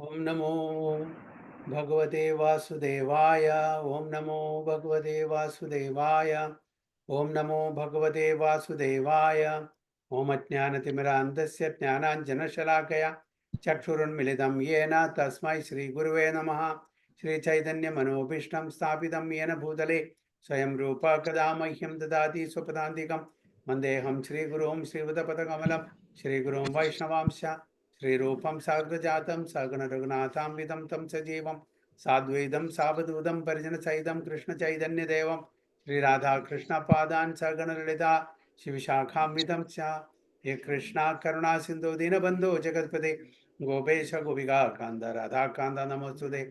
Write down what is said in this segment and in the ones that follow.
ओम नमो भगवते वासुदेवाय। ओम नमो भगवते वासुदेवाय। ओम नमो भगवते वासुदेवाय। ओम अज्ञानतिमिरान्धस्य ज्ञानाञ्जनशलाकया चक्षुरुन्मिलितं येन तस्मै श्रीगुरुवे नमः। श्रीचैतन्यमनोभीष्टं स्थापितं येन भूतले स्वयं रूपा कदा मह्यं ददाति स्वपदान्तिकं वन्देऽहं श्रीगुरुं श्रीयुतपदकमलं श्रीगुरुं वैष्णवांश्च श्रीरूपं साग्रजातं सगुणरघुनाथान्वितं तं सजीवं साद्वैतं सावधूतं परिजनसहितं कृष्णचैतन्यदेवं श्रीराधाकृष्णपादान् सगणललिता शिवशाखान्वितं च। हे कृष्णा करुणा सिन्धु दीनबन्धो जगत्पते गोपेश गोपिका कान्त राधाकान्त नमोस्तुते।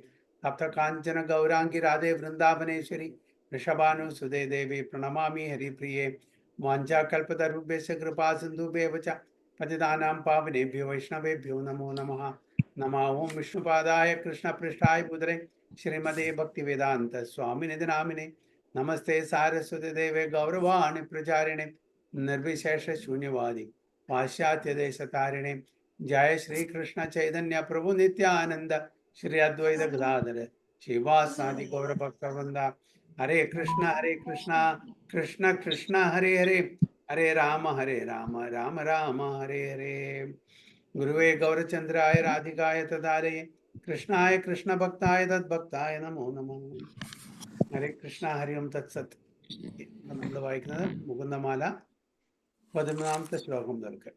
तप्तकाञ्चन गौराङ्गी राधे वृन्दावनेश्वरी वृषभानुसुते देवी प्रणमामि हरिप्रिये। वाञ्छाकल्पतरुभ्यश्च कृपा सिन्धुभ्येव च पतितानां पावनेभ्यो वैष्णवेभ्यो नमो नमः। नमः ओं विष्णुपादाय कृष्णपृष्ठाय भूतले श्रीमते भक्तिवेदान्त स्वामिनिधि नामिने नमस्ते सारस्वती देवे गौरवाणि प्रचारिणे निर्विशेष शून्यवादी पाश्चात्य देशतारिणे। जय श्री कृष्ण चैतन्य प्रभु नित्यानंद श्री अद्वैत गदाधर शिवासादि गौर भक्तवृंदा। हरे कृष्ण कृष्ण कृष्ण हरे हरे हरे राम राम राम हरे हरे। गुरुवे गौरचंद्राय राधिकाय तदालये कृष्णाय कृष्ण भक्ताय तद्भक्ताय नमो नमः। हरे कृष्ण हरि ओम तत्सत्. നമ്മൾ വായിക്കുന്നത് മുകുന്ദമാല 11ാമത്തെ ശ്ലോകം മുതൽക്ക്.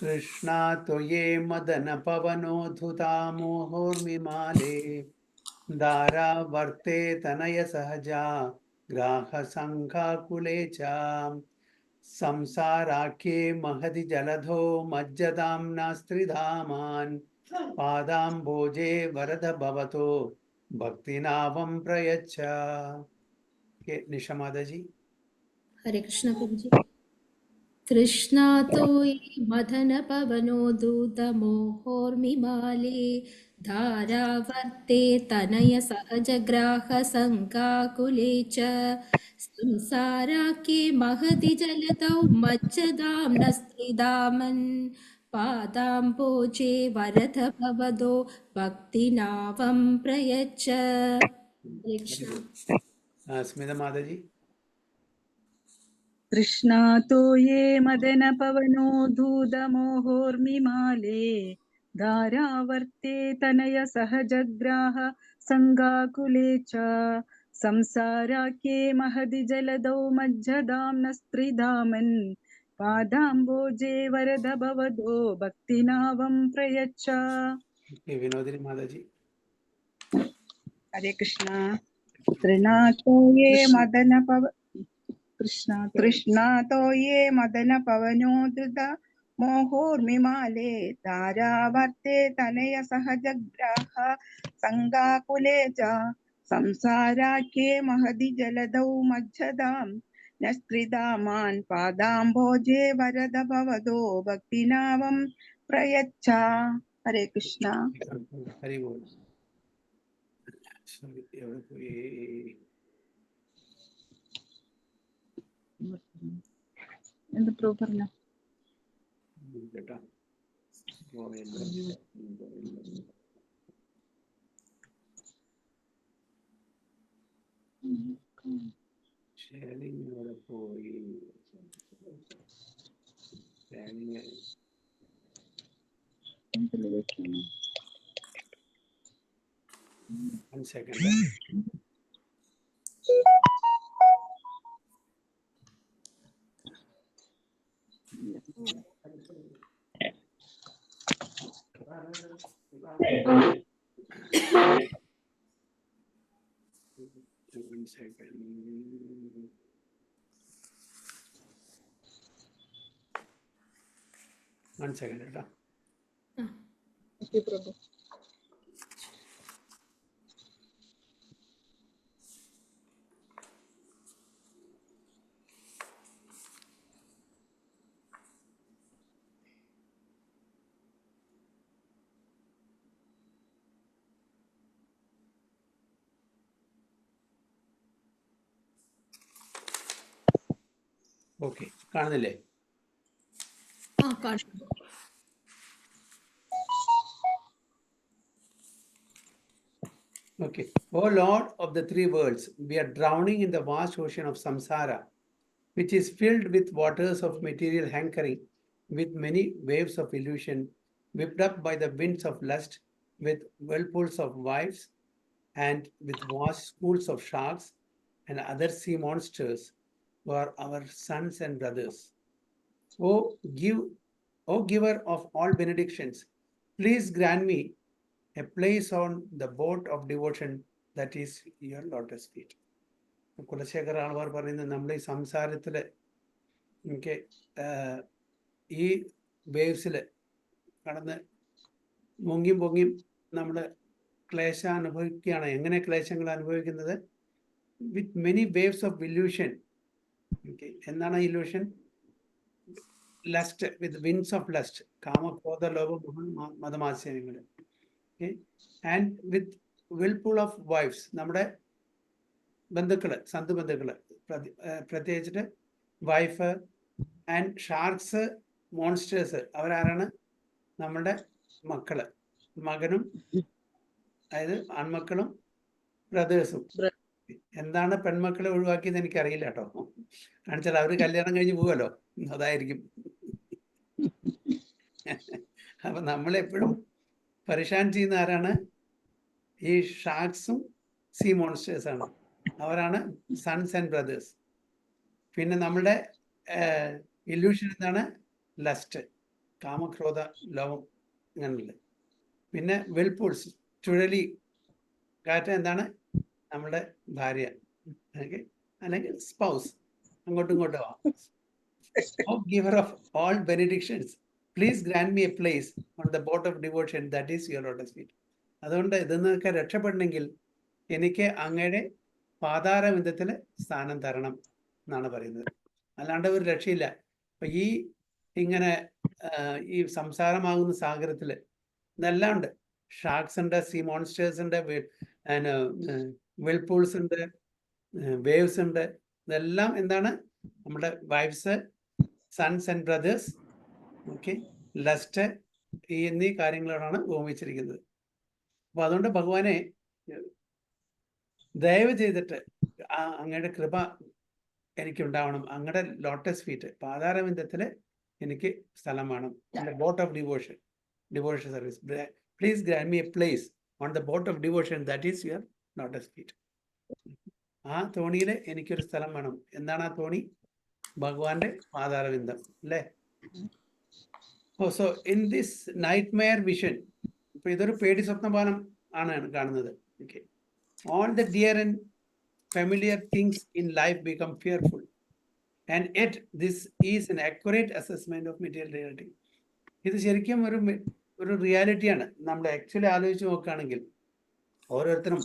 कृष्णा त्वये मदन पवनोद्धुता मोहोर्मिमाले दारावर्ते तनय सहजा ग्राह संघाकुले च संसाराख्ये महदि जलधो मज्जदाम्ना स्त्रिधामान् पादाम्बोजे वरद भवतो भक्तिनावं प्रयच्छ. निशा जी. हरे कृष्ण प्रभु जी। कृष्णा तो ये मदन पवनो दूतमोहोर्मिमाले धारावर्ते तनय सहज ग्राह संकाकुले च संसाराख्ये महति जलतौ मज्जदां नस्त्रिदामन् पादाम्बोजे वरद भवदो भक्तिनावं प्रयच्छ. हरे कृष्ण. स्मिता माता जी. कृष्णातो ये मदनपवनोद्धूतमोहोर्मिमाले धारावर्ते तनय सहजग्राह संगाकुले च संसाराख्ये महदि जलदौ मज्जदाम्नस्त्रिधामन् पादाम्बोजे वरद भवदो भक्तिनावं प्रयच्छ. विनोदिनी माता जी. हरे कृष्णा. तृणातो ये मदनपव कृष्णातो ये मदन पवनोद्धृत मोहोर्मिमाले धारावर्ते तनय सहजग्राह संगाकुले च संसाराख्ये महदि जलदौ मज्जदां नस्त्रिदामान् पादाम्बोजे वरद भवदो भक्तिनावं प्रयच्छ. हरे कृष्णा. हरि बोल. എന്ത് പ്രൂഫ് പറഞ്ഞ One second. One second. One second. Okay Prabhu. Okay, കാണുന്നില്ലേ? കാണുന്നു. Okay. O Lord of the three worlds, we are drowning in the vast ocean of samsara, which is filled with waters of material hankering, with many waves of illusion, whipped up by the winds of lust, with whirlpools of wives, and with vast schools of sharks and other sea monsters who are our sons and brothers. O giver of all benedictions, please grant me a place on the boat of devotion that is your lotus feet. Kulasekhara Alwar പറയുന്നത് നമ്മൾ ഈ സംസാരത്തിൽ എനിക്ക് ഈ വേവ്സിൽ കടന്ന് പൊങ്ങിയും പൊങ്ങിയും നമ്മൾ ക്ലേശം അനുഭവിക്കുകയാണ്. എങ്ങനെ ക്ലേശങ്ങൾ അനുഭവിക്കുന്നത്? With many waves of illusion. Okay, എന്താണ് illusion? Lust, with winds of lust, കാമക്രോധ ലോഭ മതമാശ്ചര്യങ്ങൾ. Okay, and with whirlpool of wives, നമ്മുടെ ബന്ധുക്കൾ, സന്ത് ബന്ധുക്കൾ, പ്രത്യേകിച്ചിട്ട് വൈഫ്, ആൻഡ് ഷാർക്സ്, മോൺസ്റ്റേഴ്സ്, അവരാരാണ്? നമ്മുടെ മക്കള്, മകനും, അതായത് ആൺമക്കളും ബ്രദേഴ്സും. എന്താണ് പെൺമക്കളെ ഒഴിവാക്കിയത് എനിക്കറിയില്ല കേട്ടോ. കാണിച്ചാൽ അവർ കല്യാണം കഴിഞ്ഞ് പോവുമല്ലോ, അതായിരിക്കും. അപ്പൊ നമ്മളെപ്പോഴും പരിശാൻ ചെയ്യുന്ന ആരാണ്? ഈ ഷാർക്സും സീ മോൺസ്റ്റേഴ്സ് ആണ്. അവരാണ് സൺസ് ആൻഡ് ബ്രദേഴ്സ്. പിന്നെ നമ്മളുടെ ഇല്യൂഷൻ എന്താണ്? ലസ്റ്റ്, കാമക്രോധ ലോകം, അങ്ങനെയുള്ള. പിന്നെ വെൽപൂൾസ്, ചുഴലി കാറ്റ്, എന്താണ്? നമ്മുടെ ഭാര്യ, അല്ലെങ്കിൽ സ്പൗസ്, അങ്ങോട്ടും ഇങ്ങോട്ടും ആവാം. O giver of all benedictions, please grant me a place on the boat of devotion that is your lotus feet. അതുകൊണ്ട് ഇതെന്നൊക്കെ രക്ഷപ്പെടണമെങ്കിൽ എനിക്ക് അങ്ങയുടെ പാതാരവിന്ദത്തിൽ സ്ഥാനം തരണം എന്നാണ് പറയുന്നത്. അല്ലാണ്ട് ഒരു രക്ഷയില്ല. അപ്പൊ ഈ ഇങ്ങനെ ഈ സംസാരമാകുന്ന സാഗരത്തിൽ ഇതെല്ലാം ഉണ്ട്. ഷാർക്സ് ഉണ്ട്, സീ മോൺസ്റ്റേഴ്സ് ഉണ്ട്, വിൽപൂൾസ് ഉണ്ട്, വേവ്സ് ഉണ്ട്. ഇതെല്ലാം എന്താണ്? നമ്മുടെ wives, sons and brothers, okay, lust, എന്നീ കാര്യങ്ങളോടാണ് ഉപമിച്ചിരിക്കുന്നത്. അപ്പൊ അതുകൊണ്ട് ഭഗവാനെ ദയവ് ചെയ്തിട്ട് അങ്ങയുടെ കൃപ എനിക്കുണ്ടാവണം. അങ്ങയുടെ ലോട്ടസ് ഫീറ്റ്, പാതാരവിന്ദത്തിൽ എനിക്ക് സ്ഥലം വേണം. Boat of devotion, devotion service. Please grand me A place on the boat of devotion that is your lotus feet. ആ തോണിയിൽ എനിക്കൊരു സ്ഥലം വേണം. എന്താണ് ആ തോണി? ഭഗവാന്റെ പാതാരവിന്ദം, അല്ലേ? Oh, so in this nightmare vision, ഇപ്പൊ ഇതൊരു പേടി സ്വപ്നപാനം ആണ് കാണുന്നത്. Okay, all the dear and familiar things in life become fearful, and yet this is an accurate assessment of material reality. ഇത് ശരിക്കും ഒരു റിയാലിറ്റിയാണ്. നമ്മൾ ആക്ച്വലി ആലോചിച്ച് നോക്കുകയാണെങ്കിൽ ഓരോരുത്തരും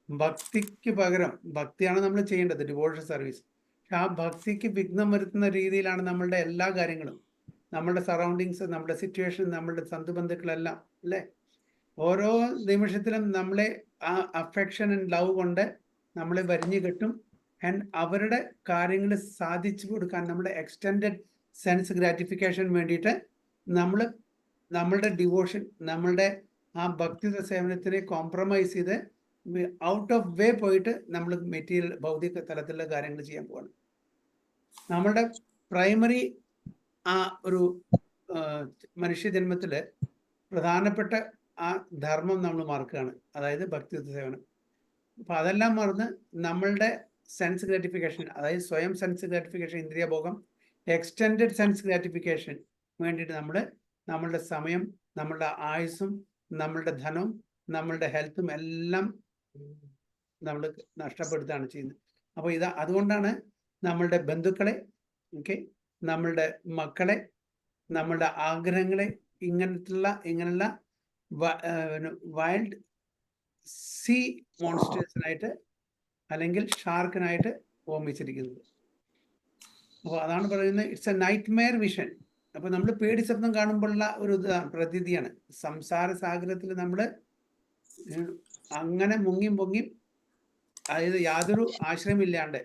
ഭക്തിക്ക് പകരം, ഭക്തിയാണ് നമ്മൾ ചെയ്യേണ്ടത്, ഡിവോഷൻ സർവീസ്. പക്ഷെ ആ ഭക്തിക്ക് വിഘ്നം വരുത്തുന്ന രീതിയിലാണ് നമ്മളുടെ എല്ലാ കാര്യങ്ങളും, നമ്മളുടെ സറൗണ്ടിങ്സ്, നമ്മുടെ സിറ്റുവേഷൻ, നമ്മളുടെ ബന്ധുക്കളെല്ലാം, അല്ലേ? ഓരോ നിമിഷത്തിലും നമ്മളെ ആ അഫെക്ഷൻ ആൻഡ് ലവ് കൊണ്ട് നമ്മളെ വരിഞ്ഞു കെട്ടും. ആൻഡ് അവരുടെ കാര്യങ്ങൾ സാധിച്ചു കൊടുക്കാൻ നമ്മുടെ എക്സ്റ്റെൻഡഡ് സെൻസ് ഗ്രാറ്റിഫിക്കേഷൻ വേണ്ടിയിട്ട് നമ്മൾ നമ്മളുടെ ഡിവോഷൻ, നമ്മളുടെ ആ ഭക്തി സേവനത്തിനെ കോംപ്രമൈസ് ചെയ്ത് ഔട്ട് ഓഫ് വേ പോയിട്ട് നമ്മൾ മെറ്റീരിയൽ, ഭൗതിക തലത്തിലുള്ള കാര്യങ്ങൾ ചെയ്യാൻ പോവാണ്. നമ്മളുടെ പ്രൈമറി ആ ഒരു മനുഷ്യജന്മത്തിൽ പ്രധാനപ്പെട്ട ആ ധർമ്മം നമ്മൾ മറക്കുകയാണ്, അതായത് ഭക്തി സേവനം. അപ്പൊ അതെല്ലാം മറന്ന് നമ്മളുടെ സെൻസ് ഗ്രാറ്റിഫിക്കേഷൻ, അതായത് സ്വയം സെൻസ് ഗ്രാറ്റിഫിക്കേഷൻ, ഇന്ദ്രിയ ഭോഗം, എക്സ്റ്റെൻഡഡ് സെൻസ് ഗ്രാറ്റിഫിക്കേഷൻ വേണ്ടിയിട്ട് നമ്മളുടെ സമയം, നമ്മളുടെ ആയുസ്സും, നമ്മളുടെ ധനവും, നമ്മളുടെ ഹെൽത്തും എല്ലാം നമ്മൾ നഷ്ടപ്പെടുത്തുകയാണ് ചെയ്യുന്നത്. അപ്പോൾ അതുകൊണ്ടാണ് നമ്മളുടെ ബന്ധുക്കളെ, ഓക്കെ, നമ്മളുടെ മക്കളെ, നമ്മളുടെ ആഗ്രഹങ്ങളെ ഇങ്ങനെയുള്ള വൈൽഡ് സീ മോൺസ്റ്റേഴ്സിനായിട്ട് അല്ലെങ്കിൽ ഷാർക്കിനായിട്ട് ഓർമ്മിച്ചിരിക്കുന്നത്. അപ്പോൾ അതാണ് പറയുന്നത്, it's A night Meyer vision. അപ്പോൾ നമ്മൾ പേടി സ്വപ്നം കാണുമ്പോഴുള്ള ഒരു പ്രതീതിയാണ്. സംസാര സാഗരത്തിൽ നമ്മൾ അങ്ങനെ മുങ്ങിയും, അതായത് യാതൊരു ആശ്രയമില്ലാണ്ട്,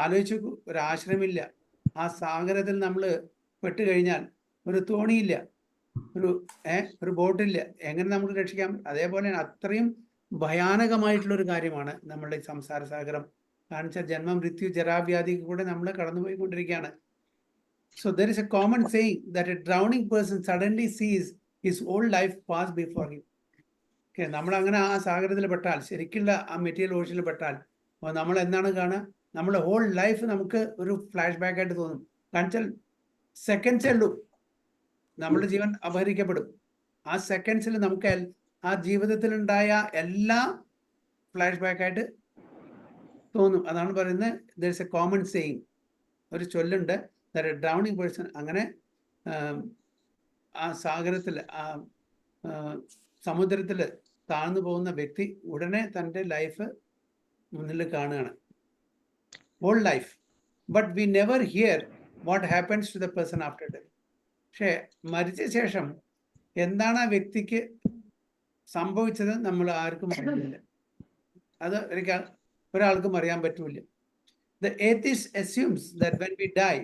ആലോചിച്ച് നോക്കൂ, ഒരു ആശ്രയമില്ല, ആ സാഗരത്തിൽ നമ്മൾ പെട്ടുകഴിഞ്ഞാൽ ഒരു തോണിയില്ല, ഒരു ബോട്ടില്ല, എങ്ങനെ നമുക്ക് രക്ഷിക്കാം? അതേപോലെ അത്രയും ഭയാനകമായിട്ടുള്ളൊരു കാര്യമാണ് നമ്മളുടെ ഈ സംസാര സാഗരം. കാരണം വെച്ചാൽ ജന്മം, മൃത്യു, ജരാവ്യാധി കൂടെ നമ്മൾ കടന്നുപോയിക്കൊണ്ടിരിക്കുകയാണ്. So there is a common saying that a drowning person suddenly sees his whole life pass before him. Okay, നമ്മൾ അങ്ങനെ ആ സാഗരത്തിൽ പെട്ടാൽ, ശരിക്കുള്ള ആ മെറ്റീരിയൽ ഓഷനിൽ പെട്ടാൽ, അപ്പോൾ നമ്മൾ എന്താണ് കാണുക? നമ്മുടെ ഹോൾ ലൈഫ് നമുക്ക് ഒരു ഫ്ലാഷ് ബാക്ക് ആയിട്ട് തോന്നും. കാരണം വെച്ചാൽ സെക്കൻഡ്സേ ഉള്ളൂ നമ്മുടെ ജീവൻ അപഹരിക്കപ്പെടും. ആ സെക്കൻഡ്സിൽ നമുക്ക് ആ ജീവിതത്തിലുണ്ടായ എല്ലാ ഫ്ലാഷ് ബാക്ക് ആയിട്ട് തോന്നും. അതാണ് പറയുന്നത്, there is A common saying. ഒരു ചൊല്ലുണ്ട്, ദാറ്റ് എ ഡ്രൗണിങ് പേഴ്സൺ, അങ്ങനെ ആ സാഗരത്തിൽ, ആ സമുദ്രത്തിൽ താഴ്ന്നു പോകുന്ന വ്യക്തി ഉടനെ തൻ്റെ ലൈഫ് മുന്നിൽ കാണുകയാണ്, whole life. But we never hear what happens to the person after death. പക്ഷേ മരിച്ച ശേഷം എന്താണ് ആ വ്യക്തിക്ക് സംഭവിച്ചത് നമ്മൾ ആർക്കും അറിയില്ല. അത് ഒരാൾക്കും അറിയാൻ പറ്റൂല. The atheist assumes that when we die,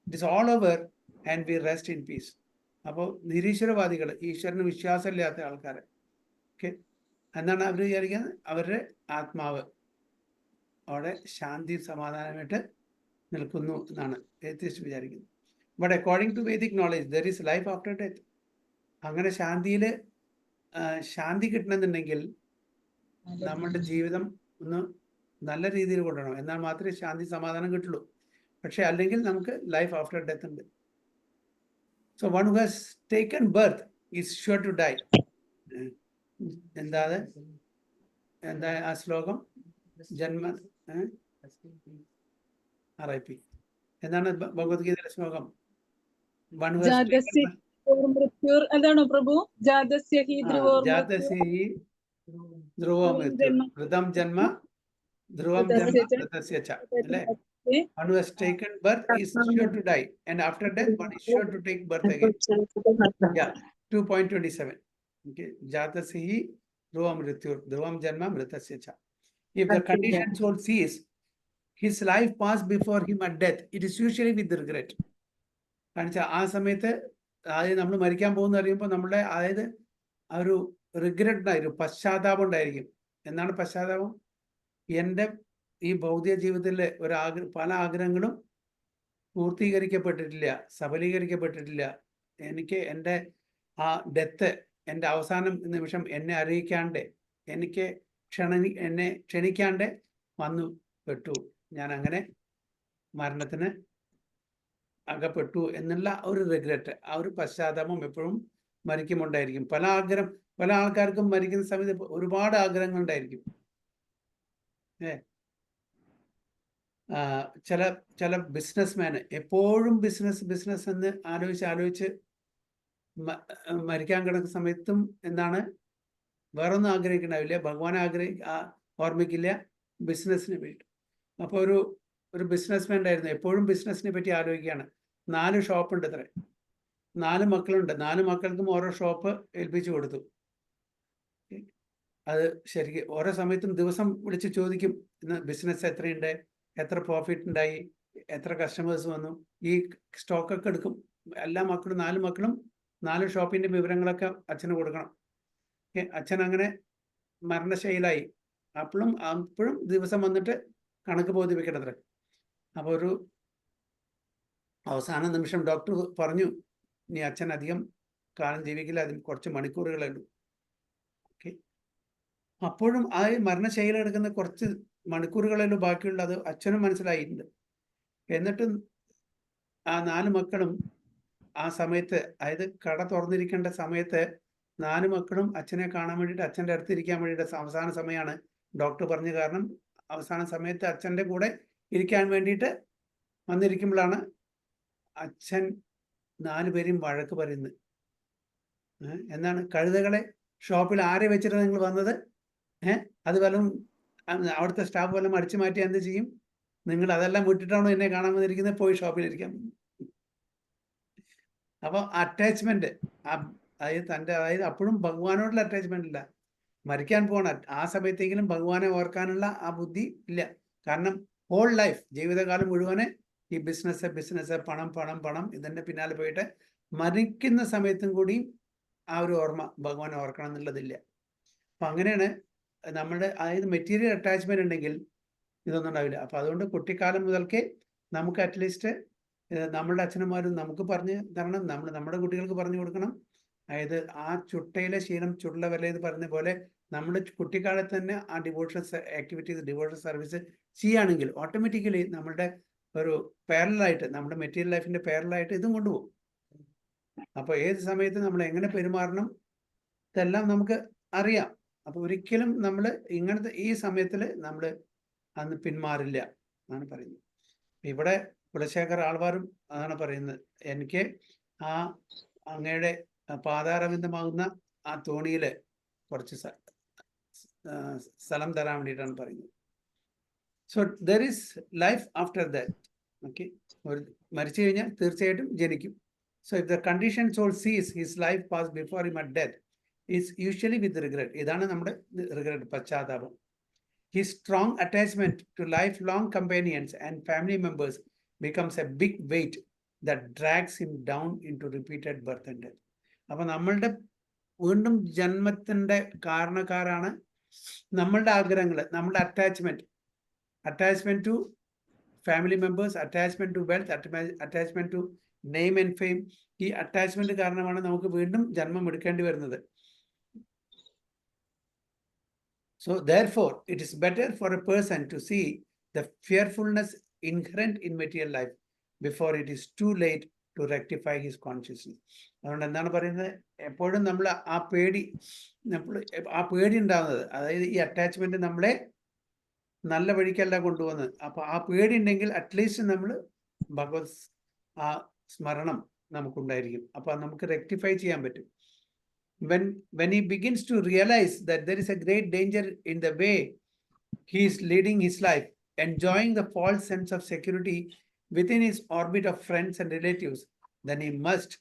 it is all over and we rest in peace. അപ്പോൾ നിരീശ്വരവാദികൾ, ഈശ്വരന് വിശ്വാസമില്ലാത്ത ആൾക്കാർ, ഓക്കെ, എന്താണ് അവർ വിചാരിക്കുന്നത്? അവരുടെ ആത്മാവ് അവിടെ ശാന്തി സമാധാനമായിട്ട് നിൽക്കുന്നു എന്നാണ് ഏത്തിസ്റ്റ് വിചാരിക്കുന്നത്. But according to Vedic knowledge there is life after death. അങ്ങനെ ശാന്തിയിൽ ശാന്തി കിട്ടണമെന്നുണ്ടെങ്കിൽ നമ്മളുടെ ജീവിതം ഒന്ന് നല്ല രീതിയിൽ കൊണ്ടുവരണം, എന്നാൽ മാത്രമേ ശാന്തി സമാധാനം കിട്ടുള്ളൂ. പക്ഷെ അല്ലെങ്കിൽ നമുക്ക് ലൈഫ് ആഫ്റ്റർ ഡെത്ത് ഉണ്ട്. So one who has taken birth is sure to die. എന്താ ആ ശ്ലോകം? ജന്മ RIP എന്താണ് ഭഗവത്ഗീതയിലെ ശ്ലോകം? എന്താണോ പ്രഭു? ജാതസ്യ ഹി ധ്രുവോ മൃത്യു ഋതം ജന്മ ധ്രുവം ജന്മ മൃതസ്യ ച. അല്ലേ? One who has taken birth is sure to die, and after death one is sure to take birth again. Yeah, 2.27. Okay, jatasya hi dhruvam mrityur dhruvam janma mritasya cha. If the conditioned soul sees his life pass before him at death, it is usually with regret. കാരണം ആ സമയത്ത്, അതായത് നമ്മൾ മരിക്കാൻ പോകുന്ന അറിയുമ്പോൾ നമ്മുടെ, അതായത് ആ ഒരു റിഗ്രറ്റ് ഉണ്ടായിരിക്കും, പശ്ചാത്താപം ഉണ്ടായിരിക്കും. എന്താണ് പശ്ചാത്താപം? എൻ്റെ ഈ ഭൗതിക ജീവിതത്തിലെ പല ആഗ്രഹങ്ങളും പൂർത്തീകരിക്കപ്പെട്ടിട്ടില്ല, സഫലീകരിക്കപ്പെട്ടിട്ടില്ല. എനിക്ക് എൻ്റെ ആ ഡെത്ത്, എൻ്റെ അവസാനം നിമിഷം എന്നെ അറിയിക്കാണ്ട്, എന്നെ ക്ഷണിക്കാണ്ട് വന്നു പെട്ടു. ഞാൻ അങ്ങനെ മരണത്തിന് അകപ്പെട്ടു എന്നുള്ള ഒരു റിഗ്രറ്റ്, ആ ഒരു പശ്ചാത്താപം എപ്പോഴും മരിക്കുമുണ്ടായിരിക്കും. പല ആൾക്കാർക്കും മരിക്കുന്ന സമയത്ത് ഒരുപാട് ആഗ്രഹങ്ങൾ ഉണ്ടായിരിക്കും. ചില ബിസിനസ്മാന് എപ്പോഴും ബിസിനസ് എന്ന് ആലോചിച്ച് മരിക്കാൻ കിടക്കുന്ന സമയത്തും എന്താണ്, വേറൊന്നും ആഗ്രഹിക്കണ്ടാവില്ല, ഭഗവാനെ ഓർമ്മിക്കില്ല, ബിസിനസ്സിന് വേണ്ടി. അപ്പോൾ ഒരു ബിസിനസ്മാൻ ഉണ്ടായിരുന്നു, എപ്പോഴും ബിസിനസ്സിനെ പറ്റി ആലോചിക്കുകയാണ്. 4 ഷോപ്പുണ്ട് ഇത്ര, 4 മക്കളുണ്ട്, 4 മക്കൾക്കും ഓരോ ഷോപ്പ് ഏൽപ്പിച്ചു കൊടുത്തു. അത് ശരിക്കും ഓരോ സമയത്തും ദിവസം വിളിച്ച് ചോദിക്കും, ഇന്ന് ബിസിനസ് എത്രയുണ്ട്, എത്ര പ്രോഫിറ്റ് ഉണ്ടായി, എത്ര കസ്റ്റമേഴ്സ് വന്നു, ഈ സ്റ്റോക്കൊക്കെ എടുക്കും. എല്ലാ മക്കളും 4 മക്കളും 4 ഷോപ്പിൻ്റെ വിവരങ്ങളൊക്കെ അച്ഛന് കൊടുക്കണം. അച്ഛൻ അങ്ങനെ മരണശൈലായി. അപ്പോഴും ദിവസം വന്നിട്ട് കണക്ക് ബോധിപ്പിക്കണത്ര. അപ്പോൾ ഒരു അവസാന നിമിഷം ഡോക്ടർ പറഞ്ഞു, ഇനി അച്ഛൻ അധികം കാലം ജീവിക്കില്ല, അതിന് കുറച്ച് മണിക്കൂറുകളേ ഉള്ളൂ. ഓക്കെ, അപ്പോഴും ആ മരണശൈലി എടുക്കുന്ന കുറച്ച് മണിക്കൂറുകളല്ലോ ബാക്കിയുള്ള, അത് അച്ഛനും മനസ്സിലായിട്ടുണ്ട്. എന്നിട്ടും ആ 4 മക്കളും ആ സമയത്ത്, അതായത് കട തുറന്നിരിക്കേണ്ട സമയത്ത് 4 മക്കളും അച്ഛനെ കാണാൻ വേണ്ടിയിട്ട്, അച്ഛൻ്റെ അടുത്ത് ഇരിക്കാൻ വേണ്ടിയിട്ട്, അവസാന സമയമാണ് ഡോക്ടർ പറഞ്ഞ കാരണം, അവസാന സമയത്ത് അച്ഛൻ്റെ കൂടെ ഇരിക്കാൻ വേണ്ടിയിട്ട് വന്നിരിക്കുമ്പോഴാണ് അച്ഛൻ 4 പേരെയും വഴക്ക് പറയുന്നത്. എന്താണ്? കഴുതകളെ ഷോപ്പിൽ ആരെ വെച്ചിട്ടാണ് നിങ്ങൾ വന്നത്? അത് വല്ലതും അവിടുത്തെ സ്റ്റാഫ് വല്ലതും അടിച്ചു മാറ്റി എന്ത് ചെയ്യും? നിങ്ങൾ അതെല്ലാം വിട്ടിട്ടാണോ എന്നെ കാണാൻ വന്നിരിക്കുന്നത്? പോയി ഷോപ്പിലിരിക്കാൻ. അപ്പോൾ അറ്റാച്ച്മെന്റ്, അതായത് അപ്പോഴും ഭഗവാനോടുള്ള അറ്റാച്ച്മെന്റ് ഇല്ല. മരിക്കാൻ പോണ ആ സമയത്തെങ്കിലും ഭഗവാനെ ഓർക്കാനുള്ള ആ ബുദ്ധി ഇല്ല. കാരണം ഹോൾ ലൈഫ്, ജീവിതകാലം മുഴുവനെ ഈ ബിസിനസ്, പണം ഇതിൻ്റെ പിന്നാലെ പോയിട്ട് മരിക്കുന്ന സമയത്തും കൂടി ആ ഒരു ഓർമ്മ ഭഗവാനെ ഓർക്കണം എന്നുള്ളതില്ല. അപ്പം അങ്ങനെയാണ് നമ്മുടെ അതായത് മെറ്റീരിയൽ അറ്റാച്ച്മെന്റ് ഉണ്ടെങ്കിൽ ഇതൊന്നും ഉണ്ടാവില്ല. അപ്പൊ അതുകൊണ്ട് കുട്ടിക്കാലം മുതൽക്കേ നമുക്ക് അറ്റ്ലീസ്റ്റ് നമ്മളുടെ അച്ഛനന്മാരും നമുക്ക് പറഞ്ഞു തരണം, നമ്മൾ നമ്മുടെ കുട്ടികൾക്ക് പറഞ്ഞു കൊടുക്കണം. അതായത് ആ ചുട്ടയിലെ ശീലം ചുള്ള വരലെന്ന് പറഞ്ഞ പോലെ നമ്മുടെ കുട്ടിക്കാലത്ത് തന്നെ ആ ഡിവോഷണൽ ആക്ടിവിറ്റീസ്, ഡിവോഷണൽ സർവീസ് ചെയ്യുകയാണെങ്കിൽ ഓട്ടോമാറ്റിക്കലി നമ്മളുടെ ഒരു പാരലായിട്ട്, നമ്മുടെ മെറ്റീരിയൽ ലൈഫിന്റെ പാരലായിട്ട് ഇതും കൊണ്ടുപോകും. അപ്പോൾ ഏത് സമയത്ത് നമ്മൾ എങ്ങനെ പെരുമാറണം ഇതെല്ലാം നമുക്ക് അറിയാം. അപ്പൊ ഒരിക്കലും നമ്മൾ ഇങ്ങനത്തെ ഈ സമയത്തിൽ നമ്മൾ അന്ന് പിന്മാറില്ല എന്നാണ് പറയുന്നത്. ഇവിടെ കുലശേഖർ ആൾവാരും അതാണ് പറയുന്നത്, എനിക്ക് ആ അങ്ങയുടെ പാതാരവിന്ദമാകുന്ന ആ തോണിയില് കുറച്ച് സ്ഥലം തരാൻ വേണ്ടിയിട്ടാണ് പറയുന്നത്. So there is life after that. Okay, ഒരു മരിച്ചു കഴിഞ്ഞാൽ തീർച്ചയായിട്ടും ജനിക്കും. So if the condition soul sees his life pass before him at death is usually with regret. ഇതാണ് നമ്മുടെ റിഗ്രറ്റ്, പശ്ചാത്താപം. His strong attachment to lifelong companions and family members becomes a big weight that drags him down into repeated birth and death. അപ്പൊ നമ്മളുടെ വീണ്ടും ജന്മത്തിന്റെ കാരണക്കാരാണ് നമ്മളുടെ ആഗ്രഹങ്ങൾ, നമ്മളുടെ attachment to family members, attachment to wealth, attachment to name and fame. ഈ attachment കാരണമാണ് നമുക്ക് വീണ്ടും ജന്മം എടുക്കേണ്ടി വരുന്നത്. So therefore, it is better for a person to see the fearfulness inherent in material life before it is too late to rectify his consciousness. അതുകൊണ്ട് എന്താണ് പറയുന്നത്, എപ്പോഴും നമ്മൾ ആ പേടി ഉണ്ടാകുന്നത്, അതായത് ഈ അറ്റാച്ച്മെന്റ് നമ്മളെ നല്ല വഴിക്കല്ല കൊണ്ടുപോകുന്നത്. അപ്പൊ ആ പേടി ഉണ്ടെങ്കിൽ അറ്റ്ലീസ്റ്റ് നമ്മൾ ഭഗവത് ആ സ്മരണം നമുക്കുണ്ടായിരിക്കും. അപ്പൊ നമുക്ക് റെക്ടിഫൈ ചെയ്യാൻ പറ്റും. When he begins to realize that there is a great danger in the way he is leading his life, enjoying the false sense of security within his orbit of friends and relatives, then he must,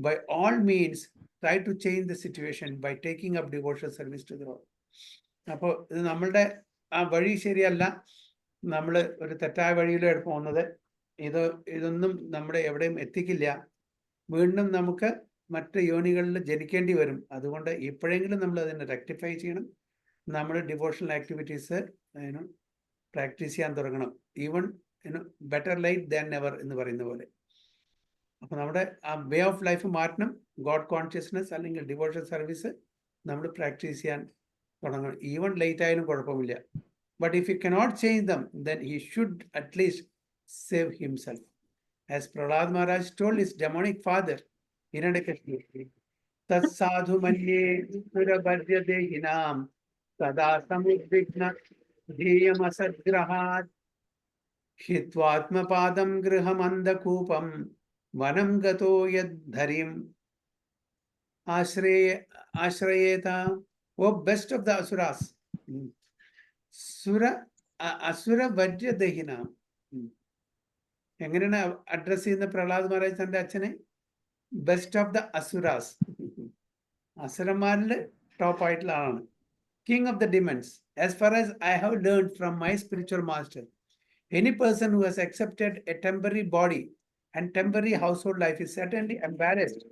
by all means, try to change the situation by taking up devotional service to the Lord. അപ്പോൾ ഇത് നമ്മളുടെ ആ വഴി ശരിയല്ല, നമ്മൾ ഒരു തെറ്റായ വഴിയിലാണ് പോകുന്നത്. ഇതൊന്നും നമ്മുടെ എവിടെയും എത്തിക്കില്ല. വീണ്ടും നമുക്ക് മറ്റ് യോനികളിൽ ജനിക്കേണ്ടി വരും. അതുകൊണ്ട് ഇപ്പോഴെങ്കിലും നമ്മൾ അതിനെ റെക്ടിഫൈ ചെയ്യണം. നമ്മൾ ഡിവോഷണൽ ആക്ടിവിറ്റീസ് പ്രാക്ടീസ് ചെയ്യാൻ തുടങ്ങണം. Even better late than never എന്ന് പറയുന്ന പോലെ. അപ്പൊ നമ്മുടെ ആ വേ ഓഫ് ലൈഫ് മാറ്റണം. ഗോഡ് കോൺഷ്യസ്നെസ് അല്ലെങ്കിൽ ഡിവോഷണൽ സർവീസ് നമ്മൾ പ്രാക്ടീസ് ചെയ്യാൻ തുടങ്ങണം. ഈവൺ ലേറ്റ് ആയാലും കുഴപ്പമില്ല. But if you cannot change them then he should at least save himself. As Prahlad Maharaj told his demonic father തത്സാധു മന്യേ സുരഭര്യദേഹിനാം സദാ സമുദ്വിഗ്ന ധീയമസദ്ഗ്രഹാത് ഹിത്വാത്മപാദം ഗൃഹമന്ദകൂപം വനം ഗതോ യദ്ധരിം ആശ്രയേത. O best of the asuras. അസുരവര്യദേഹിനാം എങ്ങനെയാണ് അഡ്രസ് ചെയ്യുന്ന പ്രഹ്ലാദ് മഹാരാജ് തന്റെ അച്ഛനെ? ബെസ്റ്റ് ഓഫ് ദ അസുരാസ്, അസുരന്മാരിൽ ടോപ്പ് ആയിട്ടുള്ള ആളാണ്. King of the demons. As far as I have learned from my spiritual master, any person who has accepted a temporary body and temporary household life is certainly embarrassed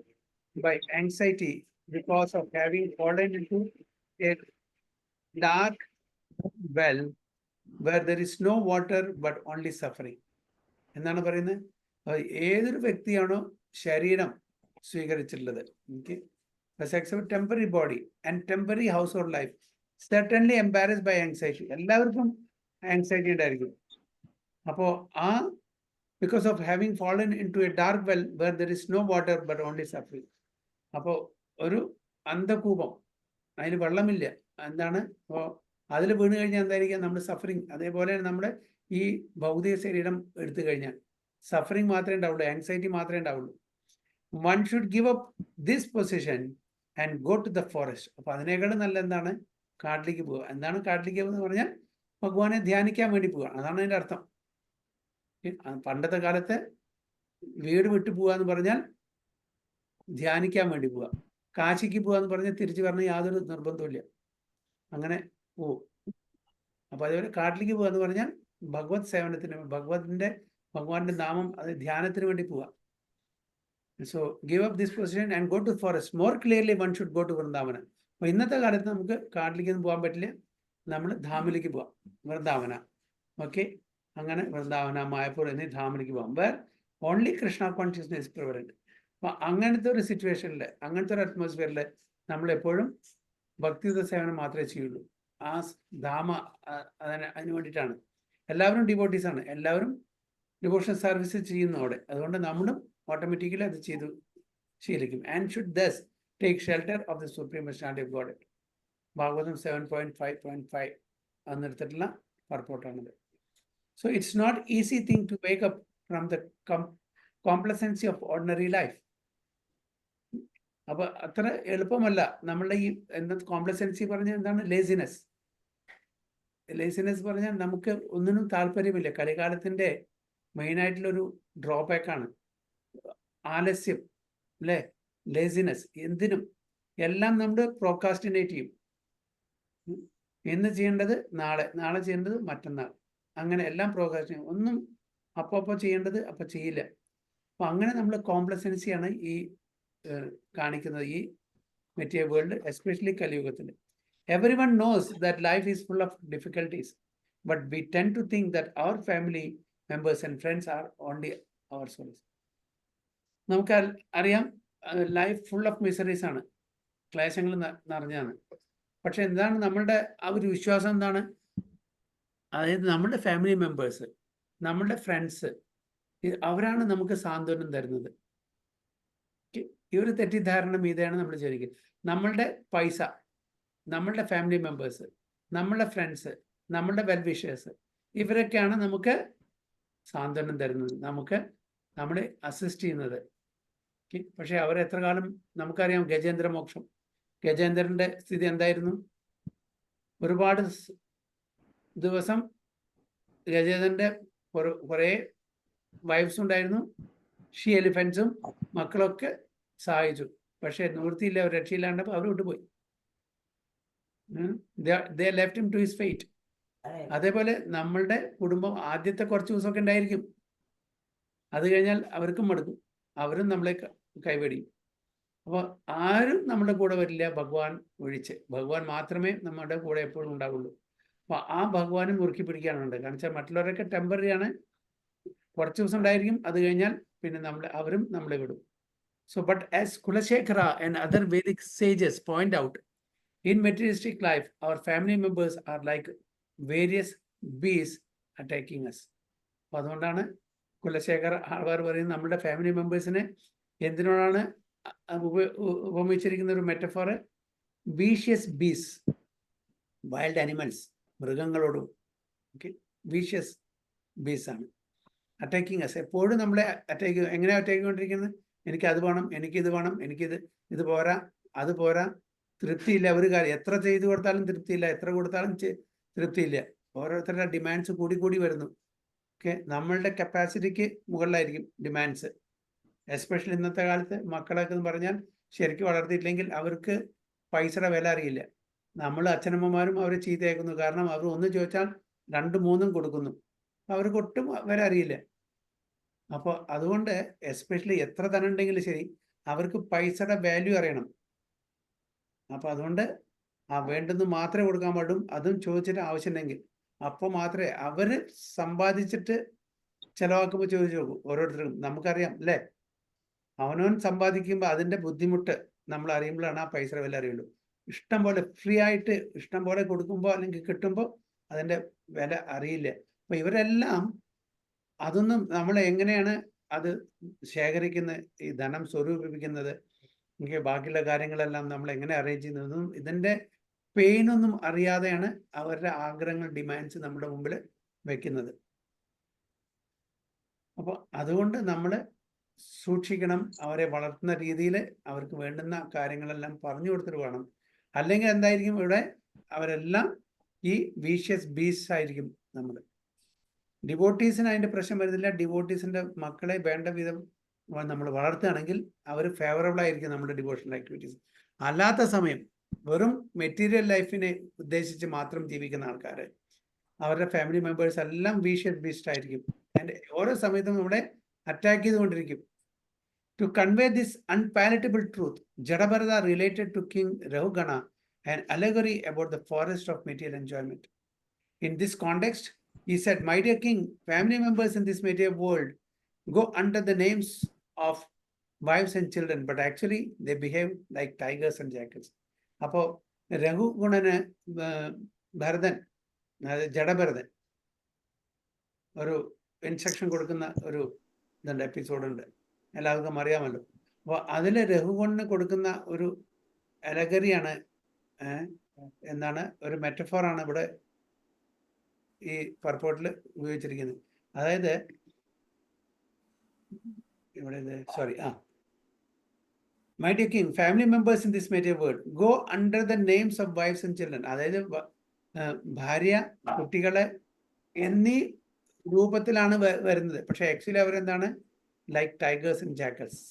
by anxiety because of having fallen into a dark well where there is no water but only suffering. എന്താണ് പറയുന്നത്? ഏതൊരു വ്യക്തിയാണോ ശരീരം സ്വീകരിച്ചിട്ടുള്ളത്, temporary body and temporary household life, certainly embarrassed by anxiety. എല്ലാവർക്കും anxiety ഉണ്ടായിരിക്കും. അപ്പോൾ ആ because of having fallen into a dark well where there is no water but only suffering. അപ്പോൾ ഒരു അന്ധകൂപം, അതിന് വെള്ളമില്ല. എന്താണ്? അപ്പോൾ അതിൽ വീണ് കഴിഞ്ഞാൽ എന്തായിരിക്കാം? നമ്മൾ സഫറിങ്. അതേപോലെ നമ്മുടെ ഈ ഭൗതിക ശരീരം എടുത്തു കഴിഞ്ഞാൽ സഫറിങ് മാത്രമേ ഉണ്ടാവുള്ളൂ, ആങ്സൈറ്റി മാത്രമേ ഉണ്ടാവുള്ളൂ. One should give up this position and go to the forest. അപ്പോൾ അതിനേക്കാളും നല്ല എന്താണ്? കാട്ടിലേക്ക് പോവുക. എന്താണ് കാട്ടിലേക്ക് പോകുക എന്ന് പറഞ്ഞാൽ ഭഗവാനെ ധ്യാനിക്കാൻ വേണ്ടി പോവുക. അതാണ് അതിൻ്റെ അർത്ഥം. പണ്ടത്തെ കാലത്ത് വീട് വിട്ടു പോവുക എന്ന് പറഞ്ഞാൽ ധ്യാനിക്കാൻ വേണ്ടി പോവുക. കാശിക്ക് പോവുക എന്ന് പറഞ്ഞാൽ തിരിച്ചു പറഞ്ഞ യാതൊരു നിർബന്ധമില്ല, അങ്ങനെ പോവും. അപ്പൊ അതേപോലെ കാട്ടിലേക്ക് പോവുക എന്ന് പറഞ്ഞാൽ ഭഗവത് സേവനത്തിന്, ഭഗവാന്റെ നാമം, അത് ധ്യാനത്തിന് വേണ്ടി പോവുക. So give up this position and go to forest. More clearly, one should go to Vrindavana. അപ്പോൾ ഇന്നത്തെ കാലത്ത് നമുക്ക് കാട്ടിലേക്കൊന്നും പോകാൻ പറ്റില്ല, നമ്മൾ ധാമിലേക്ക് പോവാം, വൃന്ദാവന. ഓക്കെ, അങ്ങനെ വൃന്ദാവന, മായപ്പൂർ എന്നീ ധാമിലേക്ക് പോകാം, where only Krishna consciousness prevalent. അപ്പം അങ്ങനത്തെ ഒരു സിറ്റുവേഷനിൽ, അങ്ങനത്തെ ഒരു അറ്റ്മോസ്ഫിയറിൽ നമ്മളെപ്പോഴും ഭക്തിയുത സേവനം മാത്രമേ ചെയ്യുള്ളൂ. ആ ധാമ അതിന് വേണ്ടിയിട്ടാണ്. എല്ലാവരും ഡിവോട്ടീസാണ്, എല്ലാവരും ഡിവോഷണൽ സർവീസ് ചെയ്യുന്നു അവിടെ. അതുകൊണ്ട് നമ്മളും ഓട്ടോമാറ്റിക്കലി അത് ചെയ്തു ശീലിക്കും. And should thus take shelter of the supreme personality of God. Bhagavatam 7.5.5 എന്നെടുത്തിട്ടുള്ള പർപ്പോർട്ടാണിത്. So it's not easy thing to wake up from the complacency of ordinary life. അപ്പൊ അത്ര എളുപ്പമല്ല. നമ്മളുടെ ഈ എന്താ കോംപ്ലസൻസി പറഞ്ഞാൽ എന്താണ്? ലേസിനെസ്. ലേസിനെസ് പറഞ്ഞാൽ നമുക്ക് ഒന്നിനും താല്പര്യമില്ല. കളികാലത്തിന്റെ മെയിൻ ആയിട്ടുള്ളൊരു ഡ്രോബാക്കാണ് ആലസ്യം, അല്ലേ? ലേസിനെസ്. എന്തിനും എല്ലാം നമ്മൾ പ്രോകാസ്റ്റിനേറ്റ് ചെയ്യും. ഇന്ന് ചെയ്യേണ്ടത് നാളെ, നാളെ ചെയ്യേണ്ടത് മറ്റന്നാൾ, അങ്ങനെ എല്ലാം പ്രോകാസ്റ്റിനേറ്റ്. ഒന്നും അപ്പോൾ ചെയ്യേണ്ടത് അപ്പോൾ ചെയ്യില്ല. അപ്പൊ അങ്ങനെ നമ്മൾ കോംപ്ലസൻസിയാണ് ഈ കാണിക്കുന്നത് ഈ മെറ്റീരിയൽ വേൾഡ്, എസ്പെഷ്യലി കലിയുഗത്തിൽ. Everyone knows that life is full of difficulties, but we tend to think that our family members and friends are only our souls. നമുക്ക് അറിയാം ലൈഫ് ഫുൾ ഓഫ് മിസറീസ് ആണ്, ക്ലേശങ്ങൾ നിറഞ്ഞാണ്. പക്ഷെ എന്താണ് നമ്മളുടെ ആ ഒരു വിശ്വാസം? എന്താണ്? അതായത് നമ്മളുടെ ഫാമിലി മെമ്പേഴ്സ്, നമ്മളുടെ ഫ്രണ്ട്സ്, അവരാണ് നമുക്ക് സാന്ത്വനം തരുന്നത്. ഈ ഒരു തെറ്റിദ്ധാരണ മീതെയാണ് നമ്മൾ വിചാരിക്കുന്നത്. നമ്മളുടെ പൈസ, നമ്മളുടെ ഫാമിലി മെമ്പേഴ്സ്, നമ്മളുടെ ഫ്രണ്ട്സ്, നമ്മളുടെ വെൽവിഷേഴ്സ്, ഇവരൊക്കെയാണ് നമുക്ക് സാന്ത്വനം തരുന്നത്, നമുക്ക് നമ്മളെ അസിസ്റ്റ് ചെയ്യുന്നത്. പക്ഷെ അവർ എത്ര കാലം? നമുക്കറിയാം ഗജേന്ദ്ര മോക്ഷം. ഗജേന്ദ്രന്റെ സ്ഥിതി എന്തായിരുന്നു? ഒരുപാട് ദിവസം ഗജേന്ദ്രന്റെ കുറേ വൈഫ്സ് ഉണ്ടായിരുന്നു, ഷീ എലിഫൻസും മക്കളൊക്കെ സഹായിച്ചു. പക്ഷെ നിവൃത്തിയില്ല, അവർ രക്ഷയില്ലാണ്ടപ്പോൾ അവർ വിട്ടുപോയി. They left him to his fate. അതേപോലെ നമ്മളുടെ കുടുംബം ആദ്യത്തെ കുറച്ച് ദിവസമൊക്കെ ഉണ്ടായിരിക്കും, അത് കഴിഞ്ഞാൽ അവർക്കും മടുക്കും, അവരും നമ്മളെ കൈവെടിയും. അപ്പോൾ ആരും നമ്മുടെ കൂടെ വരില്ല, ഭഗവാൻ ഒഴിച്ച്. ഭഗവാൻ മാത്രമേ നമ്മുടെ കൂടെ എപ്പോഴും ഉണ്ടാവുള്ളൂ. അപ്പോൾ ആ ഭഗവാനും മുറുക്കി പിടിക്കാനുണ്ട്. കാരണം വെച്ചാൽ മറ്റുള്ളവരൊക്കെ ടെമ്പററി ആണ്, കുറച്ച് ദിവസം ഉണ്ടായിരിക്കും, അത് കഴിഞ്ഞാൽ പിന്നെ അവരും നമ്മളെ വിടും. So but as Kulashekara and other Vedic sages point out, in materialistic life our family members are like various bees attacking us. അപ്പോൾ അതുകൊണ്ടാണ് കുലശേഖർ ആൾവാർ പറയുന്നത് നമ്മുടെ ഫാമിലി മെമ്പേഴ്സിനെ എന്തിനോടാണ് ഉപമിച്ചിരിക്കുന്ന ഒരു മെറ്റഫോറ്? വീഷ്യസ് ബീസ്, വൈൽഡ് ആനിമൽസ്, മൃഗങ്ങളോടും. ഓക്കെ, വീഷ്യസ് ബീസ് ആണ് അറ്റാക്കിങ് അസ്. എപ്പോഴും നമ്മളെ അറ്റാക്ക്. എങ്ങനെയാണ് അറ്റാക്ക് ചെയ്തുകൊണ്ടിരിക്കുന്നത്? എനിക്ക് അത് വേണം, എനിക്കിത് വേണം, ഇത് പോരാ, അത് പോരാ, തൃപ്തിയില്ല. ഒരു കാര്യം എത്ര ചെയ്തു കൊടുത്താലും തൃപ്തിയില്ല, എത്ര കൊടുത്താലും തൃപ്തിയില്ല. ഓരോരുത്തരുടെ ഡിമാൻഡ്സ് കൂടി വരുന്നു. ഓക്കെ, നമ്മളുടെ കപ്പാസിറ്റിക്ക് മുകളിലായിരിക്കും ഡിമാൻഡ്സ്. എസ്പെഷ്യലി ഇന്നത്തെ കാലത്ത് മക്കളൊക്കെ എന്ന് പറഞ്ഞാൽ ശരിക്കും വളർത്തിയിട്ടില്ലെങ്കിൽ അവർക്ക് പൈസയുടെ വില അറിയില്ല. നമ്മൾ അച്ഛനമ്മമാരും അവരെ ചീത്തയാക്കുന്നു. കാരണം അവർ ഒന്ന് ചോദിച്ചാൽ 2-3 കൊടുക്കുന്നു, അവർക്ക് ഒട്ടും വില അറിയില്ല. അപ്പോൾ അതുകൊണ്ട് എസ്പെഷ്യലി എത്ര ധനം ഉണ്ടെങ്കിലും ശരി, അവർക്ക് പൈസയുടെ വാല്യൂ അറിയണം. അപ്പോൾ അതുകൊണ്ട് ആ വേണ്ടുന്ന മാത്രമേ കൊടുക്കാൻ പാടും. അതും ചോദിച്ചിട്ട് ആവശ്യമുണ്ടെങ്കിൽ അപ്പോൾ മാത്രമേ. അവർ സമ്പാദിച്ചിട്ട് ചിലവാക്കുമ്പോൾ ചോദിച്ചു നോക്കും ഓരോരുത്തർക്കും. നമുക്കറിയാം അല്ലേ, അവനവൻ സമ്പാദിക്കുമ്പോൾ അതിൻ്റെ ബുദ്ധിമുട്ട് നമ്മൾ അറിയുമ്പോഴാണ് ആ പൈസയുടെ വില അറിയുള്ളൂ. ഇഷ്ടം പോലെ ഫ്രീ ആയിട്ട് ഇഷ്ടം പോലെ കൊടുക്കുമ്പോൾ അല്ലെങ്കിൽ കിട്ടുമ്പോൾ അതിൻ്റെ വില അറിയില്ല. അപ്പോൾ ഇവരെല്ലാം അതൊന്നും നമ്മൾ എങ്ങനെയാണ് അത് ശേഖരിക്കുന്നത്, ഈ ധനം സ്വരൂപിക്കുന്നത്, ബാക്കിയുള്ള കാര്യങ്ങളെല്ലാം നമ്മൾ എങ്ങനെ അറേഞ്ച് ചെയ്യുന്നതെന്നും ഇതിൻ്റെ പെയിനൊന്നും അറിയാതെയാണ് അവരുടെ ആഗ്രഹങ്ങൾ, ഡിമാൻഡ്സ് നമ്മുടെ മുമ്പിൽ വെക്കുന്നത്. അപ്പോൾ അതുകൊണ്ട് നമ്മൾ സൂക്ഷിക്കണം. അവരെ വളർത്തുന്ന രീതിയിൽ അവർക്ക് വേണ്ടുന്ന കാര്യങ്ങളെല്ലാം പറഞ്ഞു കൊടുത്തിട്ട് വേണം. അല്ലെങ്കിൽ എന്തായിരിക്കും ഇവിടെ? അവരെല്ലാം ഈ വീഷ്യസ് ബീസ്റ്റ് ആയിരിക്കും. നമ്മൾ ഡിവോട്ടീസിന് അതിൻ്റെ പ്രശ്നം വരുന്നില്ല. ഡിവോട്ടീസിൻ്റെ മക്കളെ വേണ്ട വിധം നമ്മൾ വളർത്തുകയാണെങ്കിൽ അവർ ഫേവറബിൾ ആയിരിക്കും നമ്മുടെ ഡിവോഷണൽ ആക്ടിവിറ്റീസ്. അല്ലാത്ത സമയം വെറും മെറ്റീരിയൽ ലൈഫിനെ ഉദ്ദേശിച്ച് മാത്രം ജീവിക്കുന്ന ആൾക്കാർ, അവരുടെ ഫാമിലി മെമ്പേഴ്സ് എല്ലാം വീഷ്യസ് ബീസ്റ്റ് ആയിരിക്കും. ആൻഡ് ഓരോ സമയത്തും നമ്മളെ അറ്റാക്ക് ചെയ്തുകൊണ്ടിരിക്കും. To convey this unpalatable truth, Jadabharata related to King Rahugana an allegory about the forest of material enjoyment. In this context, he said, "My dear king, family members in this material world go under the names of wives and children, but actually they behave like tigers and jackals." അപ്പോൾ രഘുഗുണന് ഭരതൻ, അതായത് ജഡഭരതൻ, ഒരു instruction കൊടുക്കുന്ന ഒരു ഇതുണ്ട്, എപ്പിസോഡുണ്ട്, എല്ലാവർക്കും അറിയാമല്ലോ. അപ്പോൾ അതിൽ രഘുഗുണന് കൊടുക്കുന്ന ഒരു അലഗറിയാണ്, എന്താണ്, ഒരു മെറ്റഫോറാണ് ഇവിടെ ഈ പർപ്പോട്ടിൽ ഉപയോഗിച്ചിരിക്കുന്നത്. അതായത് ഇവിടെ "My dear king, family members in this material world go under the names of wives and children." അതായത് ഭാര്യ, കുട്ടികളെ എന്നീ രൂപത്തിലാണ് വരുന്നത്. പക്ഷെ ആക്ച്വലി അവരെന്താണ്? Like tigers and jackals.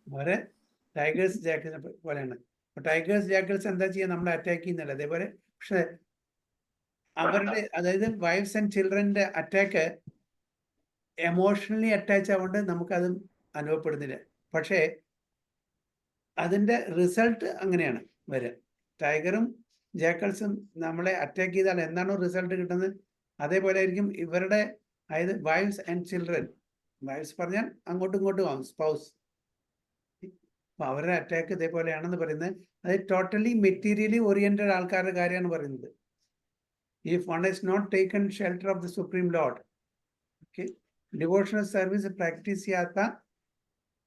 അവരെ ടൈഗേഴ്സ് ജാക്കൽസിനെ പോലെയാണ്. ടൈഗേഴ്സ് ജാക്കൽസ് എന്താ ചെയ്യുക? നമ്മളെ അറ്റാക്ക് ചെയ്യുന്നില്ല. അതേപോലെ പക്ഷെ അവരുടെ, അതായത് വൈഫ്സ് ആൻഡ് ചിൽഡ്രൻ്റെ അറ്റാക്ക് എമോഷണലി അറ്റാച്ച് ആവുകൊണ്ട് നമുക്കത് അനുഭവപ്പെടുന്നില്ല. പക്ഷേ അതിൻ്റെ റിസൾട്ട് അങ്ങനെയാണ് വരിക. ടൈഗറും ജാക്കൽസും നമ്മളെ അറ്റാക്ക് ചെയ്താൽ എന്താണോ റിസൾട്ട് കിട്ടുന്നത്, അതേപോലെ ആയിരിക്കും ഇവരുടെ, അതായത് വൈഫ്സ് ആൻഡ് ചിൽഡ്രൻ. വൈഫ്സ് പറഞ്ഞാൽ അങ്ങോട്ടും ഇങ്ങോട്ടും ആവും, സ്പൗസ്. അപ്പോൾ അവരുടെ അറ്റാക്ക് ഇതേപോലെയാണെന്ന് പറയുന്നത്. അത് ടോട്ടലി മെറ്റീരിയലി ഓറിയന്റഡ് ആൾക്കാരുടെ കാര്യമാണ് പറയുന്നത്. If one is not taken shelter of the Supreme Lord, okay, devotional service practice ചെയ്യാത്ത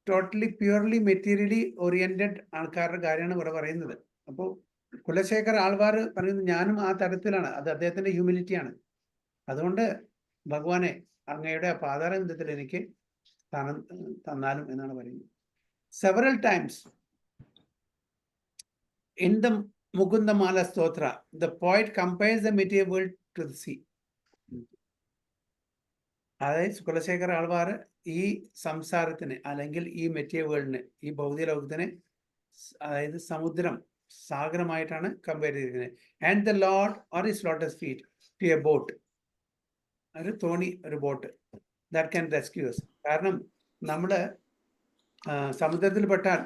ടോട്ടലി പ്യൂർലി മെറ്റീരിയലി ഓറിയന്റഡ് ആൾക്കാരുടെ കാര്യമാണ് ഇവിടെ പറയുന്നത്. അപ്പോൾ കുലശേഖർ ആൾവാർ പറയുന്നത് ഞാനും ആ തരത്തിലാണ്. അത് അദ്ദേഹത്തിന്റെ ഹ്യൂമിലിറ്റിയാണ്. അതുകൊണ്ട് ഭഗവാനെ അങ്ങയുടെ പാതാരബന്ധത്തിൽ എനിക്ക് സ്ഥാനം തന്നാലും എന്നാണ് പറയുന്നത്. Several times in the Mukundamala Stotra, the poet compares the material world to the sea. അതായത് കുലശേഖർ ആൾവാർ ഈ സംസാരത്തിന്, അല്ലെങ്കിൽ ഈ മെറ്റീരിയൽ വേൾഡിനെ, ഈ ഭൗതിക ലോകത്തിനെ, അതായത് സമുദ്രം, സാഗരമായിട്ടാണ് കമ്പയർ ചെയ്തിരിക്കുന്നത്. And the lord or his lotus feet to a boat, ഒരു തോണി, ഒരു boat that can rescue us. കാരണം നമ്മൾ സമുദ്രത്തിൽ പെട്ടാൽ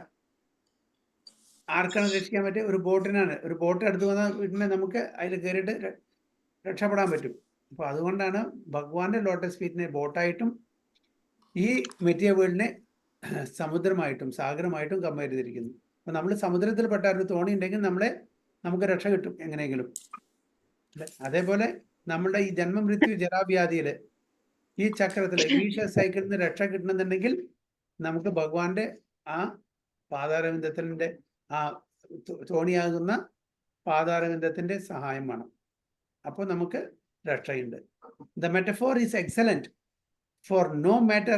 ആർക്കാണ് രക്ഷിക്കാൻ പറ്റുക? ഒരു ബോട്ടിനാണ്. ഒരു ബോട്ട് എടുത്തു വന്നാൽ വീട്ടിനെ നമുക്ക് അതിൽ കയറിയിട്ട് രക്ഷപ്പെടാൻ പറ്റും. അപ്പോൾ അതുകൊണ്ടാണ് ഭഗവാന്റെ ലോട്ടസ് ഫീറ്റിനെ ബോട്ടായിട്ടും ഈ മെറ്റീരിയൽ വേൾഡിനെ സമുദ്രമായിട്ടും സാഗരമായിട്ടും കമ്പയർ ചെയ്തിരിക്കുന്നു. അപ്പോൾ നമ്മൾ സമുദ്രത്തിൽ പെട്ട ഒരു തോണി ഉണ്ടെങ്കിൽ നമുക്ക് രക്ഷ കിട്ടും എങ്ങനെയെങ്കിലും. അതേപോലെ നമ്മുടെ ഈ ജന്മമൃത്യു ജരാവ്യാധിയിൽ, ഈ ചക്രത്തിൽ, വീഷ സൈക്കിളിൽ നിന്ന് രക്ഷ കിട്ടണമെന്നുണ്ടെങ്കിൽ നമുക്ക് ഭഗവാന്റെ ആ പാതാരവിന്ദത്തിൻ്റെ, ആ തോണിയാകുന്ന പാതാരവിന്ദത്തിന്റെ സഹായം വേണം. അപ്പോൾ നമുക്ക് രക്ഷയുണ്ട്. The metaphor is excellent, for no matter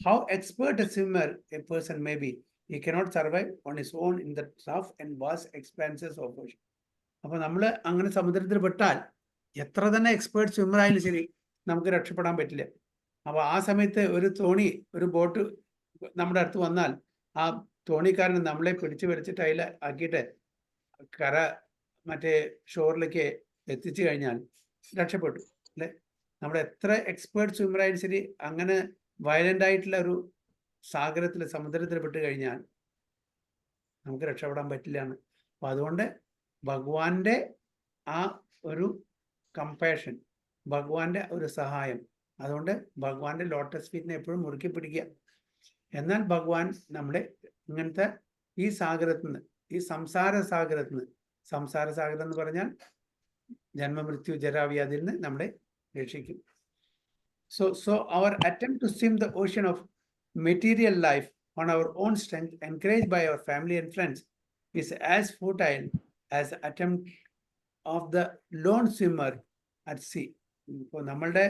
how expert a swimmer a person may be, he cannot survive on his own in the rough and vast expanses of ocean. അപ്പോൾ നമ്മൾ അങ്ങനെ സമുദ്രത്തിൽ പെട്ടാൽ എത്ര തന്നെ എക്സ്പേർട്ട് സ്വിമ്മർ ആയാലും ശരി, നമുക്ക് രക്ഷപ്പെടാൻ പറ്റില്ല. അപ്പോൾ ആ സമയത്ത് ഒരു തോണി, ഒരു ബോട്ട് നമ്മുടെ അടുത്ത് വന്നാൽ ആ തോണിക്കാരൻ നമ്മളെ പിടിച്ചു വലിച്ചിട്ട് അതിൽ ആക്കിയിട്ട് കര മറ്റേ ഷോറിലേക്ക് എത്തിച്ചു കഴിഞ്ഞാൽ രക്ഷപ്പെട്ടു അല്ലേ? നമ്മുടെ എത്ര എക്സ്പേർട്ട് സ്വിമ്മറായാലും ശരി, അങ്ങനെ വയലൻ്റ് ആയിട്ടുള്ള ഒരു സാഗരത്തിൽ, സമുദ്രത്തിൽ പെട്ട് കഴിഞ്ഞാൽ നമുക്ക് രക്ഷപ്പെടാൻ പറ്റില്ലാണ്. അപ്പോൾ അതുകൊണ്ട് ഭഗവാന്റെ ആ ഒരു കമ്പാഷൻ, ഭഗവാന്റെ ഒരു സഹായം, അതുകൊണ്ട് ഭഗവാന്റെ ലോട്ടസ് ഫീറ്റിനെ എപ്പോഴും മുറുക്കി പിടിക്കുക. എന്നാൽ ഭഗവാൻ നമ്മുടെ ഇങ്ങനത്തെ ഈ സാഗരത്തിൽ നിന്ന്, ഈ സംസാര സാഗരത്തിൽ നിന്ന്, സംസാര സാഗരം എന്ന് പറഞ്ഞാൽ ജന്മമൃത്യു ജരാവ്യാധിയിൽ നിന്ന് നമ്മളെ രക്ഷിക്കും. So our attempt to swim the ocean of material life on our own strength, encouraged by our family and friends, is as futile as the attempt of the lone swimmer at sea. ഇപ്പോൾ നമ്മളുടെ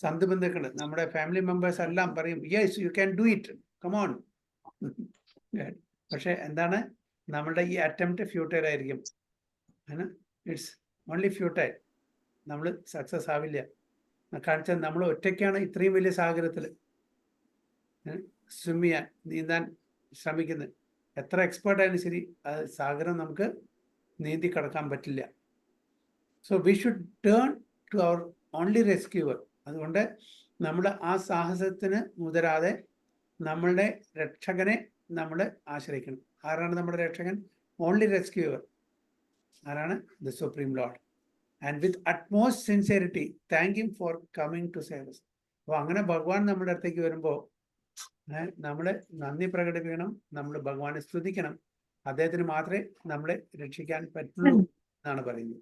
സന്ധുബന്ധുക്കൾ, നമ്മുടെ family members എല്ലാം പറയും, yes you can do it, come on. പക്ഷെ എന്താണ്, നമ്മളുടെ ഈ attempt futile ആയിരിക്കും. It's only futile. നമ്മൾ സക്സസ് ആവില്ല. കാണിച്ചാൽ നമ്മൾ ഒറ്റയ്ക്കാണ് ഇത്രയും വലിയ സാഗരത്തിൽ സ്വിം ചെയ്യാൻ, നീന്താൻ ശ്രമിക്കുന്നത്. എത്ര എക്സ്പേർട്ട് ആയാലും ശരി, അത് സാഗരം നമുക്ക് നീന്തി കടക്കാൻ പറ്റില്ല. So we should turn to our only rescuer. അതുകൊണ്ട് നമ്മൾ ആ സാഹസത്തിന് മുതിരാതെ നമ്മളുടെ രക്ഷകനെ നമ്മൾ ആശ്രയിക്കണം. ആരാണ് നമ്മുടെ രക്ഷകൻ? only rescuer. ആരാണ്? The Supreme Lord. And with utmost sincerity, thank him for coming to save us. അപ്പോൾ അങ്ങനെ ഭഗവാൻ നമ്മുടെ അടുത്തേക്ക് വരുമ്പോൾ നമ്മൾ നന്ദി പ്രകടിപ്പിക്കണം, നമ്മൾ ഭഗവാനെ സ്തുതിക്കണം. അദ്ദേഹത്തിന് മാത്രമേ നമ്മളെ രക്ഷിക്കാൻ പറ്റുള്ളൂ എന്നാണ് പറയുന്നത്.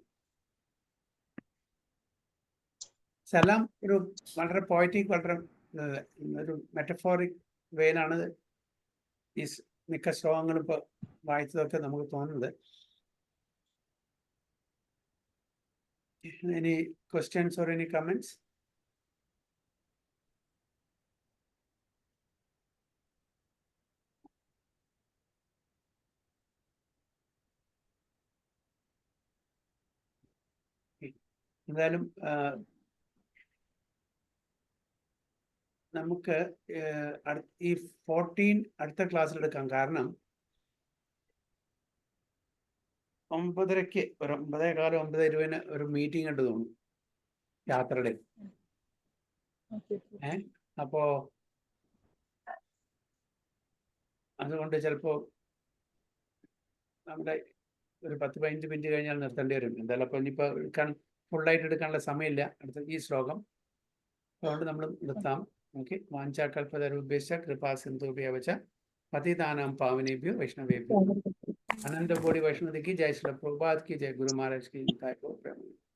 സലാം ഒരു വളരെ പോയറ്റിക്, വളരെ ഒരു മെറ്റഫോറിക് വേയിലാണ് ഈ മിക്ക ശ്ലോകങ്ങളും ഇപ്പോൾ വായിച്ചതൊക്കെ നമുക്ക് തോന്നുന്നത്. Any questions or any comments? എന്തായാലും നമുക്ക് ഈ 14 അടുത്ത ക്ലാസ്സിൽ എടുക്കാം. കാരണം 9:30 ഒരു 9:15 9:20 ഒരു മീറ്റിംഗ് ഉണ്ട് തോന്നുന്നു യാത്രയുടെ. അപ്പോ അതുകൊണ്ട് ചിലപ്പോ നമ്മുടെ ഒരു 10-15 മിനിറ്റ് കഴിഞ്ഞാൽ നിർത്തേണ്ടി വരും. എന്തായാലും അപ്പൊ ഇനിയിപ്പോ ഫുള്ളായിട്ട് എടുക്കാനുള്ള സമയമില്ല അടുത്ത ഈ ശ്ലോകം. അതുകൊണ്ട് നമ്മൾ നിർത്താം. ഓക്കെ. വാഞ്ചാകൽപതരുഭ്യശ്ച കൃപാ സിന്ധുഭ്യവച പതിതാനാം പാവനേഭ്യോ വൈഷ്ണവേഭ്യോ. अनंत कोटि वैष्णव की जय, श्री प्रभुपाद की जय, गुरु महाराज की जय।